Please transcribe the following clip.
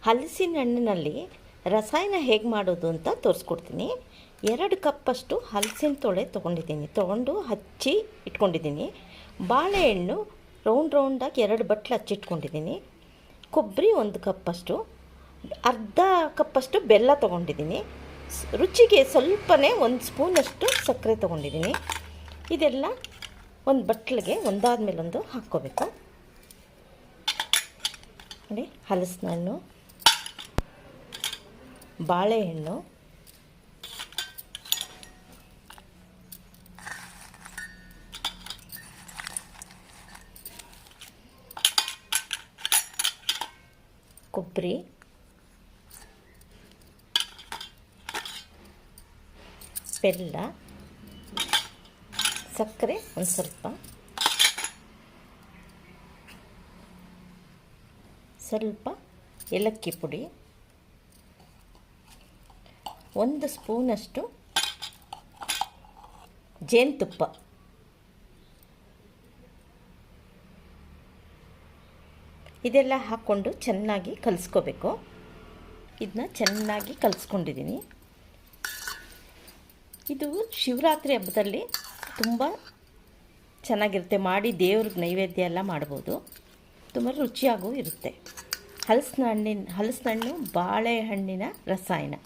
ಹಲಸಿನ ಹಣ್ಣಿನಲ್ಲಿ ರಸಾಯನ ಹೇಗೆ ಮಾಡೋದು ಅಂತ ತೋರಿಸ್ಕೊಡ್ತೀನಿ. 2 ಕಪ್ಪಷ್ಟು ಹಲಸಿನ ತೊಗೊಂಡು ಹಚ್ಚಿ ಇಟ್ಕೊಂಡಿದ್ದೀನಿ. ಬಾಳೆಹಣ್ಣು ರೌಂಡಾಗಿ 2 ಬಟ್ಲು ಹಚ್ಚಿಟ್ಕೊಂಡಿದ್ದೀನಿ. ಕೊಬ್ಬರಿ 1 ಕಪ್ಪಷ್ಟು, ಅರ್ಧ ಕಪ್ಪಷ್ಟು ಬೆಲ್ಲ ತೊಗೊಂಡಿದ್ದೀನಿ. ರುಚಿಗೆ ಸ್ವಲ್ಪನೇ 1 ಸ್ಪೂನಷ್ಟು ಸಕ್ಕರೆ ತೊಗೊಂಡಿದ್ದೀನಿ. ಇದೆಲ್ಲ ಒಂದು ಬಟ್ಲಿಗೆ ಒಂದಾದ್ಮೇಲೆ ಒಂದು ಹಾಕ್ಕೋಬೇಕು. ನೋಡಿ, ಹಲಸಿನ ಹಣ್ಣು, ಬಾಳೆಹಣ್ಣು, ಕೊಬ್ಬರಿ, ಬೆಲ್ಲ, ಸಕ್ಕರೆ ಒಂದು ಸ್ವಲ್ಪ ಏಲಕ್ಕಿ ಪುಡಿ, 1 ಸ್ಪೂನಷ್ಟು ಜೇನುತುಪ್ಪ, ಇದೆಲ್ಲ ಹಾಕ್ಕೊಂಡು ಚೆನ್ನಾಗಿ ಕಲಿಸ್ಕೋಬೇಕು. ಇದನ್ನ ಚೆನ್ನಾಗಿ ಕಲಿಸ್ಕೊಂಡಿದ್ದೀನಿ. ಇದು ಶಿವರಾತ್ರಿ ಹಬ್ಬದಲ್ಲಿ ತುಂಬ ಚೆನ್ನಾಗಿರುತ್ತೆ. ಮಾಡಿ ದೇವ್ರಿಗೆ ನೈವೇದ್ಯ ಎಲ್ಲ ಮಾಡ್ಬೋದು. ತುಂಬ ರುಚಿಯಾಗೂ ಇರುತ್ತೆ. ಹಲಸಿನ ಹಣ್ಣು ಬಾಳೆಹಣ್ಣಿನ ರಸಾಯನ.